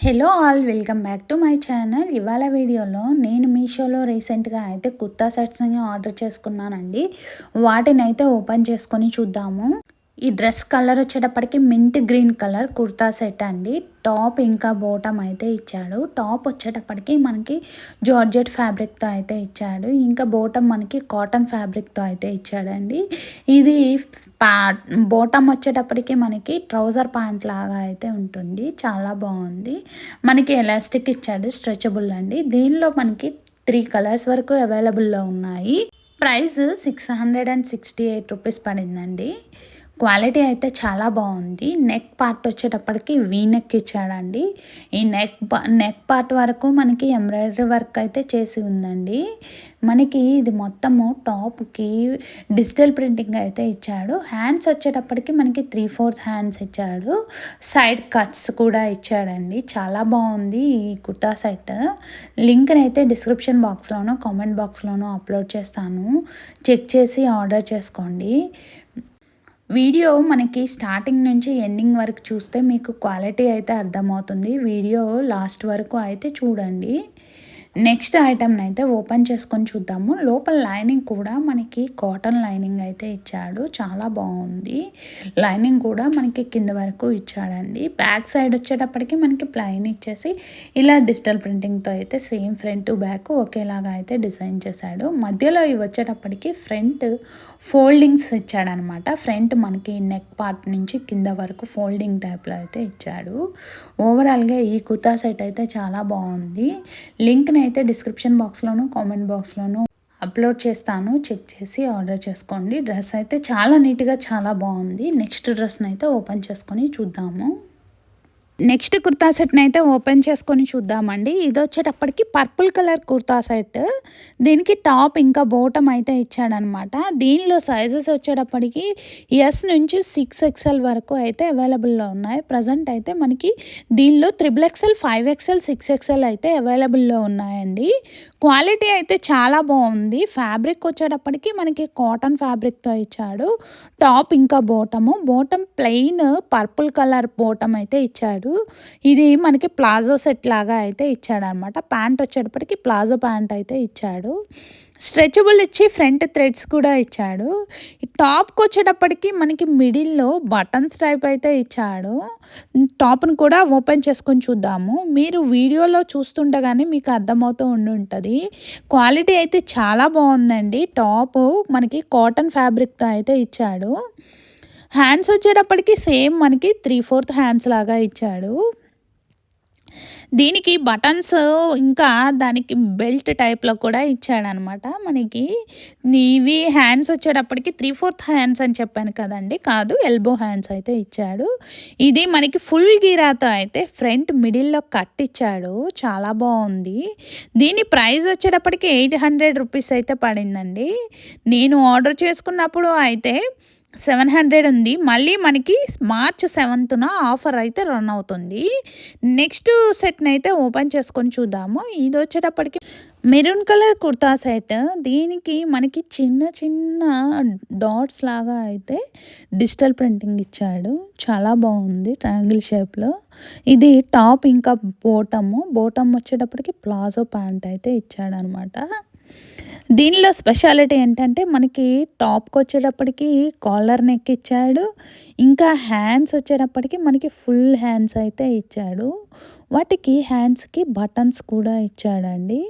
Hello all welcome back to my channel. ఇవాళ వీడియోలో నేను మీషోలో రీసెంట్గా అయితే కుర్తా సెట్స్ని ఆర్డర్ చేసుకున్నానండి. వాటిని అయితే ఓపెన్ చేసుకొని చూద్దాము. ఈ డ్రెస్ కలర్ వచ్చేటప్పటికి mint green colour kurta set అండి. టాప్ ఇంకా బాటమ్ అయితే ఇచ్చాడు. టాప్ వచ్చేటప్పటికి మనకి జార్జెట్ ఫ్యాబ్రిక్తో అయితే ఇచ్చాడు. ఇంకా బాటమ్ మనకి కాటన్ ఫ్యాబ్రిక్తో అయితే ఇచ్చాడండి. ఇది బాటమ్ వచ్చేటప్పటికి మనకి ట్రౌజర్ ప్యాంట్ లాగా అయితే ఉంటుంది. చాలా బాగుంది. మనకి ఎలాస్టిక్ ఇచ్చాడు, స్ట్రెచబుల్ అండి. దీనిలో మనకి 3 కలర్స్ వరకు అవైలబుల్లో ఉన్నాయి. ప్రైస్ 668 రూపీస్ పడిందండి. క్వాలిటీ అయితే చాలా బాగుంది. నెక్ పార్ట్ వచ్చేటప్పటికి వీ నెక్ ఇచ్చాడండి. ఈ నెక్ పార్ట్ వరకు మనకి ఎంబ్రాయిడరీ వర్క్ అయితే చేసి ఉందండి. మనకి ఇది మొత్తము టాప్కి డిజిటల్ ప్రింటింగ్ అయితే ఇచ్చాడు. హ్యాండ్స్ వచ్చేటప్పటికి మనకి 3/4 హ్యాండ్స్ ఇచ్చాడు. సైడ్ కట్స్ కూడా ఇచ్చాడండి. చాలా బాగుంది ఈ కుర్తా సెట్. లింక్ని అయితే డిస్క్రిప్షన్ బాక్స్లోనో కామెంట్ బాక్స్లోనో అప్లోడ్ చేస్తాను. చెక్ చేసి ఆర్డర్ చేసుకోండి. వీడియో మనకి స్టార్టింగ్ నుంచి ఎండింగ్ వరకు చూస్తే మీకు క్వాలిటీ అయితే అర్థమవుతుంది. వీడియో లాస్ట్ వరకు అయితే చూడండి. నెక్స్ట్ ఐటమ్ని అయితే ఓపెన్ చేసుకొని చూద్దాము. లోపల లైనింగ్ కూడా మనకి కాటన్ లైనింగ్ అయితే ఇచ్చాడు. చాలా బాగుంది. లైనింగ్ కూడా మనకి కింద వరకు ఇచ్చాడండి. బ్యాక్ సైడ్ వచ్చేటప్పటికి మనకి ప్లైన్ ఇచ్చేసి ఇలా డిజిటల్ ప్రింటింగ్తో అయితే సేమ్ ఫ్రంట్ టు బ్యాక్ ఒకేలాగా అయితే డిజైన్ చేశాడు. మధ్యలో ఇవి వచ్చేటప్పటికి ఫ్రంట్ ఫోల్డింగ్స్ ఇచ్చాడనమాట. ఫ్రంట్ మనకి నెక్ పార్ట్ నుంచి కింద వరకు ఫోల్డింగ్ టైప్లో అయితే ఇచ్చాడు. ఓవరాల్గా ఈ కుర్తా సెట్ అయితే చాలా బాగుంది. లింక్ని అయితే డిస్క్రిప్షన్ బాక్స్లోను కామెంట్ బాక్స్లోను అప్లోడ్ చేస్తాను. చెక్ చేసి ఆర్డర్ చేసుకోండి. డ్రెస్ అయితే చాలా నీట్గా చాలా బాగుంది. నెక్స్ట్ డ్రెస్ని అయితే ఓపెన్ చేసుకొని చూద్దాము. నెక్స్ట్ కుర్తా సెట్ని అయితే ఓపెన్ చేసుకొని చూద్దామండి. ఇది వచ్చేటప్పటికి పర్పుల్ కలర్ కుర్తా సెట్. దీనికి టాప్ ఇంకా బాటమ్ అయితే ఇచ్చాడనమాట. దీనిలో సైజెస్ వచ్చేటప్పటికి ఎస్ నుంచి 6XL వరకు అయితే అవైలబుల్లో ఉన్నాయి. ప్రజెంట్ అయితే మనకి దీనిలో 3XL, 5XL, 6XL అయితే అవైలబుల్లో ఉన్నాయండి. క్వాలిటీ అయితే చాలా బాగుంది. ఫ్యాబ్రిక్ వచ్చేటప్పటికి మనకి కాటన్ ఫ్యాబ్రిక్తో ఇచ్చాడు. టాప్ ఇంకా bottom plain purple colour bottom అయితే ఇచ్చాడు. ఇది మనకి ప్లాజో సెట్ లాగా అయితే ఇచ్చాడు అనమాట. ప్యాంట్ వచ్చేటప్పటికి ప్లాజో ప్యాంట్ అయితే ఇచ్చాడు. స్ట్రెచబుల్ ఇచ్చి ఫ్రంట్ థ్రెడ్స్ కూడా ఇచ్చాడు. ఈ టాప్కి వచ్చేటప్పటికి మనకి మిడిల్లో బటన్స్ టైప్ అయితే ఇచ్చాడు. టాప్ని కూడా ఓపెన్ చేసుకొని చూద్దాము. మీరు వీడియోలో చూస్తుండగానే మీకు అర్థమవుతూ ఉంటుంది. క్వాలిటీ అయితే చాలా బాగుందండి. టాప్ మనకి కాటన్ ఫ్యాబ్రిక్తో అయితే ఇచ్చాడు. హ్యాండ్స్ వచ్చేటప్పటికి సేమ్ మనకి 3/4 హ్యాండ్స్ లాగా ఇచ్చాడు. దీనికి బటన్స్ ఇంకా దానికి బెల్ట్ టైప్లో కూడా ఇచ్చాడనమాట. మనకి ఇవి హ్యాండ్స్ వచ్చేటప్పటికి 3/4 హ్యాండ్స్ అని చెప్పాను కదండి, కాదు, ఎల్బో హ్యాండ్స్ అయితే ఇచ్చాడు. ఇది మనకి ఫుల్ గీరాతో అయితే ఫ్రంట్ మిడిల్లో కట్ ఇచ్చాడు. చాలా బాగుంది. దీని ప్రైస్ వచ్చేటప్పటికి 800 రూపీస్ అయితే పడిందండి. నేను ఆర్డర్ చేసుకున్నప్పుడు అయితే 700 ఉంది. మళ్ళీ మనకి March 7th ఆఫర్ అయితే రన్ అవుతుంది. నెక్స్ట్ సెట్ని అయితే ఓపెన్ చేసుకొని చూద్దాము. ఇది వచ్చేటప్పటికి మెరూన్ కలర్ కుర్తా సెట్. దీనికి మనకి చిన్న చిన్న డాట్స్ లాగా అయితే డిజిటల్ ప్రింటింగ్ ఇచ్చాడు. చాలా బాగుంది ట్రయాంగిల్ షేప్లో. ఇది టాప్ ఇంకా బాటమ్ వచ్చేటప్పటికి ప్లాజో ప్యాంట్ అయితే ఇచ్చాడనమాట. దీనిలో స్పెషాలిటీ ఏంటంటే మనకి టాప్కి వచ్చేటప్పటికి కాలర్ నెక్ ఇచ్చాడు. ఇంకా హ్యాండ్స్ వచ్చేటప్పటికి మనకి ఫుల్ హ్యాండ్స్ అయితే ఇచ్చాడు. వాటికి హ్యాండ్స్కి బటన్స్ కూడా ఇచ్చాడండి.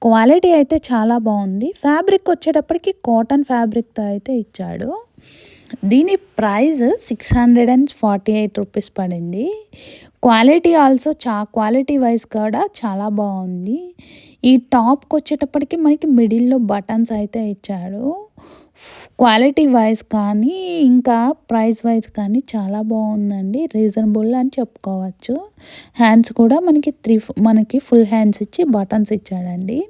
క్వాలిటీ అయితే చాలా బాగుంది. ఫ్యాబ్రిక్ వచ్చేటప్పటికి కాటన్ ఫ్యాబ్రిక్తో అయితే ఇచ్చాడు. దీని ప్రైస్ 648 రూపీస్ పడింది. క్వాలిటీ ఆల్సో క్వాలిటీ వైజ్ కూడా చాలా బాగుంది. ఈ టాప్కి వచ్చేటప్పటికి మనకి మిడిల్లో బటన్స్ అయితే ఇచ్చాడు. క్వాలిటీ వైజ్ కానీ ఇంకా ప్రైస్ వైజ్ కానీ చాలా బాగుందండి. రీజనబుల్ అని చెప్పుకోవచ్చు. హ్యాండ్స్ కూడా మనకి ఫుల్ హ్యాండ్స్ ఇచ్చి బటన్స్ ఇచ్చాడండి.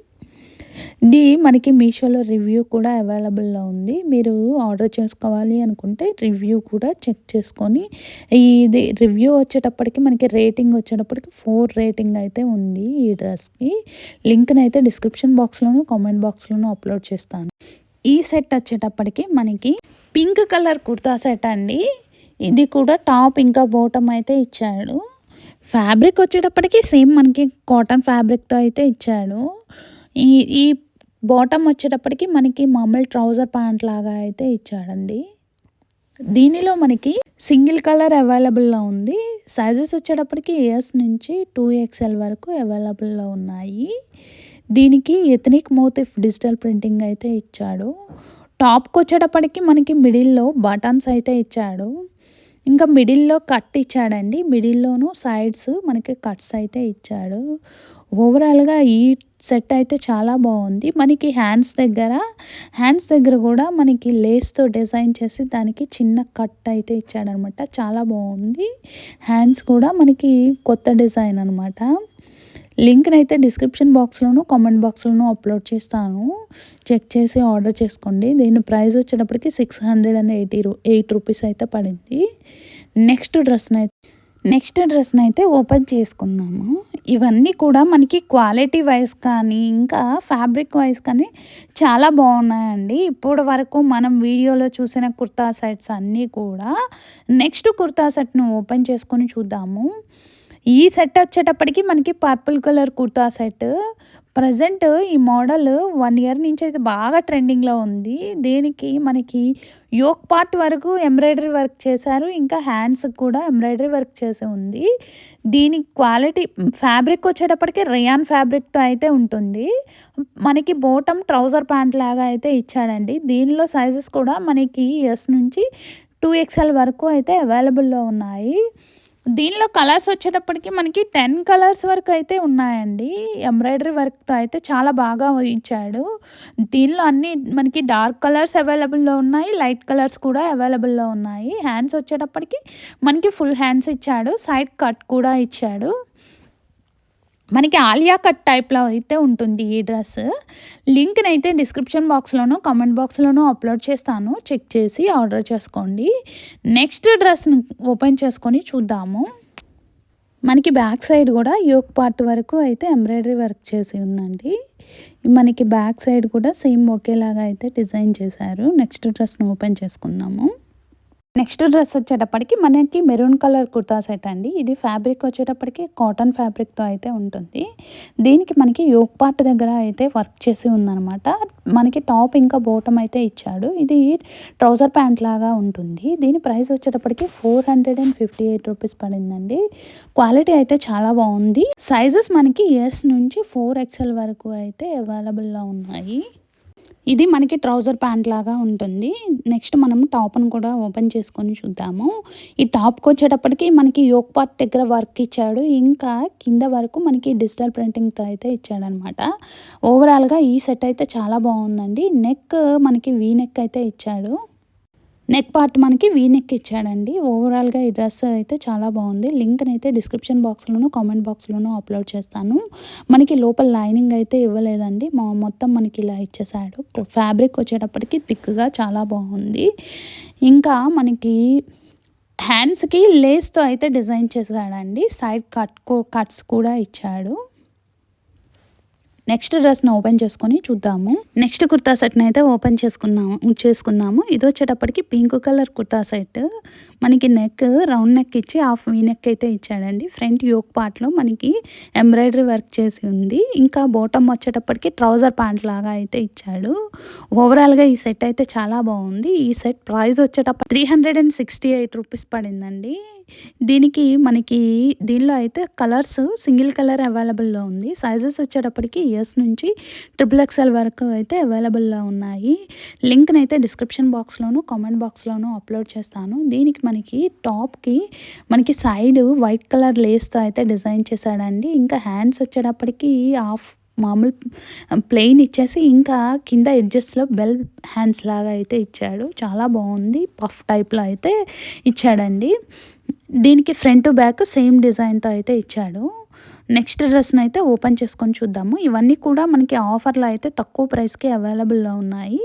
ఇది మనకి మీషోలో రివ్యూ కూడా అవైలబుల్లో ఉంది. మీరు ఆర్డర్ చేసుకోవాలి అనుకుంటే రివ్యూ కూడా చెక్ చేసుకొని, ఇది రివ్యూ వచ్చేటప్పటికి మనకి రేటింగ్ వచ్చేటప్పటికి 4 రేటింగ్ అయితే ఉంది ఈ డ్రెస్కి. లింక్ని అయితే డిస్క్రిప్షన్ బాక్స్లోను కామెంట్ బాక్స్లోను అప్లోడ్ చేస్తాను. ఈ సెట్ వచ్చేటప్పటికి మనకి పింక్ కలర్ కుర్తా సెట్ అండి. ఇది కూడా టాప్ ఇంకా బాటమ్ అయితే ఇచ్చాడు. ఫ్యాబ్రిక్ వచ్చేటప్పటికి సేమ్ మనకి కాటన్ ఫ్యాబ్రిక్‌తో అయితే ఇచ్చాడు. ఈ ఈ బాటమ్ వచ్చేటప్పటికి మనకి మామూలు ట్రౌజర్ ప్యాంట్ లాగా అయితే ఇచ్చాడండి. దీనిలో మనకి సింగిల్ కలర్ అవైలబుల్‌లో ఉంది. సైజెస్ వచ్చేటప్పటికి ఎస్ నుంచి 2XL వరకు అవైలబుల్‌లో ఉన్నాయి. దీనికి ఎథనిక్ మోటిఫ్ డిజిటల్ ప్రింటింగ్ అయితే ఇచ్చాడు. టాప్‌కొచ్చేటప్పటికి మనకి మిడిల్‌లో బటన్స్ అయితే ఇచ్చాడు. ఇంకా మిడిల్‌లో కట్ ఇచ్చాడండి. మిడిల్‌లోను సైడ్స్ మనకి కట్స్ అయితే ఇచ్చాడు. ఓవరాల్‌గా ఈ సెట్ అయితే చాలా బావుంది. మనకి హ్యాండ్స్ దగ్గర గూడా మనకి లేస్‌తో డిజైన్ చేసి దానికి చిన్న కట్ అయితే ఇచ్చాడనమాట. చాలా బావుంది. హ్యాండ్స్ కూడా మనకి కొత్త డిజైన్ అనమాట. లింక్‌నైతే డిస్క్రిప్షన్ బాక్స్‌లోను, కామెంట్ బాక్స్‌లోను అప్‌లోడ్ చేస్తాను. చెక్ చేసి ఆర్డర్ చేసుకోండి. దీని ప్రైస్ వచ్చేటప్పటికి 688 రూపీస్ అయితే పడింది. నెక్స్ట్ డ్రెస్‌నైతే ఓపెన్ చేసుకుందాము. ఇవన్నీ కూడా మనకి క్వాలిటీ వైస్ కానీ, ఇంకా ఫ్యాబ్రిక్ వైస్ కానీ చాలా బాగున్నాయండి. ఇప్పటి వరకు మనం వీడియోలో చూసిన కుర్తా సెట్స్ అన్నీ కూడా నెక్స్ట్ కుర్తా సెట్‌ను ఓపెన్ చేసుకొని చూద్దాము. ఈ సెట్ వచ్చేటప్పటికి మనకి purple colour kurta set. Present ఈ మోడల్ 1 ఇయర్ నుంచి అయితే బాగా ట్రెండింగ్‌లో ఉంది. దీనికి మనకి యోక్ పార్ట్ వరకు ఎంబ్రాయిడరీ వర్క్ చేశారు. ఇంకా హ్యాండ్స్‌కి కూడా ఎంబ్రాయిడరీ వర్క్ చేసి ఉంది. దీని క్వాలిటీ ఫ్యాబ్రిక్ వచ్చేటప్పటికి రేయాన్ ఫ్యాబ్రిక్‌తో అయితే ఉంటుంది. మనకి బాటమ్ ట్రౌజర్ ప్యాంట్ లాగా అయితే ఇచ్చాడండి. దీనిలో సైజెస్ కూడా మనకి ఎస్ నుంచి 2XL వరకు అయితే అవైలబుల్‌లో ఉన్నాయి. దీనిలో కలర్స్ వచ్చేటప్పటికి మనకి 10 కలర్స్ వరకు అయితే ఉన్నాయండి. ఎంబ్రాయిడరీ వర్క్‌తో అయితే చాలా బాగా ఇచ్చాడు. దీనిలో అన్నీ మనకి డార్క్ కలర్స్ అవైలబుల్‌లో ఉన్నాయి. లైట్ కలర్స్ కూడా అవైలబుల్‌లో ఉన్నాయి. హ్యాండ్స్ వచ్చేటప్పటికి మనకి ఫుల్ హ్యాండ్స్ ఇచ్చాడు. సైడ్ కట్ కూడా ఇచ్చాడు. మనకి ఆలియా కట్ టైప్‌లో అయితే ఉంటుంది ఈ డ్రెస్. లింక్‌నైతే డిస్క్రిప్షన్ బాక్స్‌లోను, కామెంట్ బాక్స్‌లోను అప్‌లోడ్ చేస్తాను. చెక్ చేసి ఆర్డర్ చేసుకోండి. నెక్స్ట్ డ్రెస్‌ని ఓపెన్ చేసుకొని చూద్దాము. మనకి బ్యాక్ సైడ్ కూడా యోక్ పార్ట్ వరకు అయితే ఎంబ్రాయిడరీ వర్క్ చేసి ఉందండి. మనకి బ్యాక్ సైడ్ కూడా సేమ్ ఒకేలాగా అయితే డిజైన్ చేశారు. నెక్స్ట్ డ్రెస్‌ని ఓపెన్ చేసుకుందాము. నెక్స్ట్ డ్రెస్ వచ్చేటప్పటికి మనకి మెరూన్ కలర్ కుర్తా సెట్ అండి. ఇది ఫ్యాబ్రిక్ వచ్చేటప్పటికి కాటన్ ఫ్యాబ్రిక్‌తో అయితే ఉంటుంది. దీనికి మనకి యోక్ పార్ట్ దగ్గర అయితే వర్క్ చేసి ఉందనమాట. మనకి టాప్ ఇంకా బాటమ్ అయితే ఇచ్చాడు. ఇది ట్రౌజర్ ప్యాంట్ లాగా ఉంటుంది. దీని ప్రైస్ వచ్చేటప్పటికి 458 రూపీస్ పడిందండి. క్వాలిటీ అయితే చాలా బాగుంది. సైజెస్ మనకి ఎస్ నుంచి 4XL వరకు అయితే అవైలబుల్‌లో ఉన్నాయి. ఇది మనకి ట్రౌజర్ ప్యాంట్ లాగా ఉంటుంది. నెక్స్ట్ మనం టాప్‌ని కూడా ఓపెన్ చేసుకొని చూద్దాము. ఈ టాప్‌కొచ్చేటప్పటికి మనకి యోక్ పార్ట్ దగ్గర వర్క్ ఇచ్చాడు. ఇంకా కింద వరకు మనకి డిజిటల్ ప్రింటింగ్‌తో అయితే ఇచ్చాడనమాట. ఓవరాల్‌గా ఈ సెట్ అయితే చాలా బాగుందండి. నెక్ మనకి వీ నెక్ అయితే ఇచ్చాడు. నెక్ పార్ట్ మనకి వీ నెక్ ఇచ్చాడండి. ఓవరాల్‌గా ఈ డ్రెస్ అయితే చాలా బాగుంది. లింక్‌నైతే డిస్క్రిప్షన్ బాక్స్‌లోను, కామెంట్ బాక్స్‌లోను అప్‌లోడ్ చేస్తాను. మనకి లోపల లైనింగ్ అయితే ఇవ్వలేదండి. మొత్తం మనకి ఇలా ఇచ్చేసాడు. ఫ్యాబ్రిక్ వచ్చేటప్పటికి థిక్‌గా చాలా బాగుంది. ఇంకా మనకి హ్యాండ్స్‌కి లేస్‌తో అయితే డిజైన్ చేశాడండి. సైడ్ కట్స్ కూడా ఇచ్చాడు. నెక్స్ట్ డ్రెస్‌ని ఓపెన్ చేసుకొని చూద్దాము. నెక్స్ట్ కుర్తా సెట్‌ని అయితే ఓపెన్ చేసుకుందాము. ఇది వచ్చేటప్పటికి పింక్ కలర్ కుర్తా సెట్. మనకి నెక్ రౌండ్ నెక్ ఇచ్చి హాఫ్ వీ నెక్ అయితే ఇచ్చాడండి. ఫ్రంట్ యోక్ పార్ట్‌లో మనకి ఎంబ్రాయిడరీ వర్క్ చేసి ఉంది. ఇంకా బాటమ్ వచ్చేటప్పటికి ట్రౌజర్ ప్యాంట్ లాగా అయితే ఇచ్చాడు. ఓవరాల్‌గా ఈ సెట్ అయితే చాలా బాగుంది. ఈ సెట్ ప్రైస్ వచ్చేటప్పటికి 368 రూపీస్ పడిందండి. దీనిలో అయితే కలర్స్ సింగిల్ కలర్ అవైలబుల్‌లో ఉంది. సైజెస్ వచ్చేటప్పటికి ఎస్ నుంచి XXL వరకు అయితే అవైలబుల్‌లో ఉన్నాయి. లింక్‌నైతే డిస్క్రిప్షన్ బాక్స్‌లోను, కామెంట్ బాక్స్‌లోను అప్‌లోడ్ చేస్తాను. దీనికి టాప్‌కి మనకి సైడ్ వైట్ కలర్ లేస్‌తో అయితే డిజైన్ చేశాడండి. ఇంకా హ్యాండ్స్ వచ్చేటప్పటికి హాఫ్ మామూలు ప్లెయిన్ ఇచ్చేసి ఇంకా కింద ఎడ్జెస్‌లో బెల్ హ్యాండ్స్ లాగా అయితే ఇచ్చాడు. చాలా బాగుంది. పఫ్ టైప్‌లో అయితే ఇచ్చాడండి. దీనికి ఫ్రంట్ బ్యాక్ సేమ్ డిజైన్‌తో అయితే ఇచ్చాడు. నెక్స్ట్ డ్రెస్‌ని అయితే ఓపెన్ చేసుకొని చూద్దాము. ఇవన్నీ కూడా మనకి ఆఫర్‌లో అయితే తక్కువ ప్రైస్‌కి అవైలబుల్‌లో ఉన్నాయి.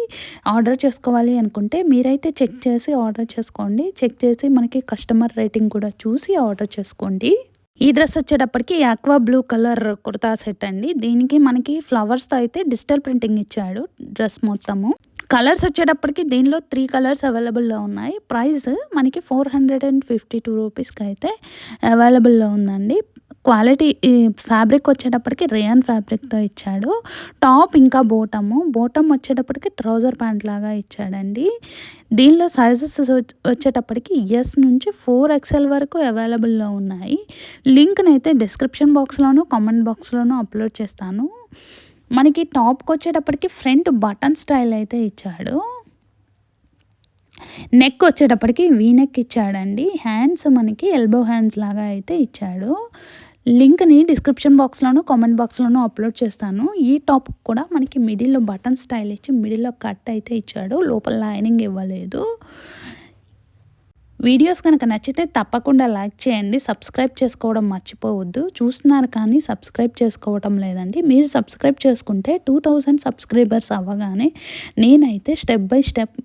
ఆర్డర్ చేసుకోవాలి అనుకుంటే మీరైతే చెక్ చేసి ఆర్డర్ చేసుకోండి. చెక్ చేసి మనకి కస్టమర్ రేటింగ్ కూడా చూసి ఆర్డర్ చేసుకోండి. ఈ డ్రెస్ వచ్చేటప్పటికి aqua blue colour kurta set అండి. దీనికి మనకి ఫ్లవర్స్‌తో అయితే డిజిటల్ ప్రింటింగ్ ఇచ్చాడు డ్రెస్ మొత్తము. కలర్స్ వచ్చేటప్పటికి దీనిలో 3 కలర్స్ అవైలబుల్‌లో ఉన్నాయి. ప్రైస్ మనకి 452 రూపీస్‌కి అయితే అవైలబుల్‌లో ఉందండి. క్వాలిటీ ఈ ఫ్యాబ్రిక్ వచ్చేటప్పటికి రేయాన్ ఫ్యాబ్రిక్‌తో ఇచ్చాడు. టాప్ ఇంకా బోటమ్ వచ్చేటప్పటికి ట్రౌజర్ ప్యాంట్ లాగా ఇచ్చాడండి. దీనిలో సైజెస్ వచ్చేటప్పటికి ఎస్ నుంచి 4XL వరకు అవైలబుల్‌లో ఉన్నాయి. లింక్‌నైతే డిస్క్రిప్షన్ బాక్స్‌లోను, కామెంట్ బాక్స్‌లోను అప్‌లోడ్ చేస్తాను. మనకి టాప్‌కొచ్చేటప్పటికి ఫ్రంట్ బటన్ స్టైల్ అయితే ఇచ్చాడు. నెక్ వచ్చేటప్పటికి వీ నెక్ ఇచ్చాడండి. హ్యాండ్స్ మనకి ఎల్బో హ్యాండ్స్ లాగా అయితే ఇచ్చాడు. లింక్‌ని డిస్క్రిప్షన్ బాక్స్‌లోను, కామెంట్ బాక్స్‌లోను అప్‌లోడ్ చేస్తాను. ఈ టాప్‌కి కూడా మనకి మిడిల్‌లో బటన్ స్టైల్ ఇచ్చి మిడిల్‌లో కట్ అయితే ఇచ్చాడు. లోపల లైనింగ్ ఇవ్వలేదు. వీడియోస్ కనుక నచ్చితే తప్పకుండా లైక్ చేయండి. సబ్స్క్రైబ్ చేసుకోవడం మర్చిపోవద్దు. చూస్తున్నారు కానీ సబ్స్క్రైబ్ చేసుకోవటం లేదండి. మీరు సబ్స్క్రైబ్ చేసుకుంటే 2000 సబ్స్క్రైబర్స్ అవ్వగానే నేనైతే స్టెప్ బై స్టెప్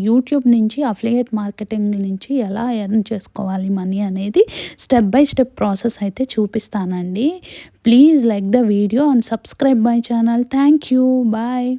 యూట్యూబ్ నుంచి అఫిలియేట్ మార్కెటింగ్ నుంచి ఎలా ఎర్న్ చేసుకోవాలి మనీ అనేది స్టెప్ బై స్టెప్ ప్రాసెస్ అయితే చూపిస్తానండి. Please like the video and subscribe my channel. Thank you. Bye.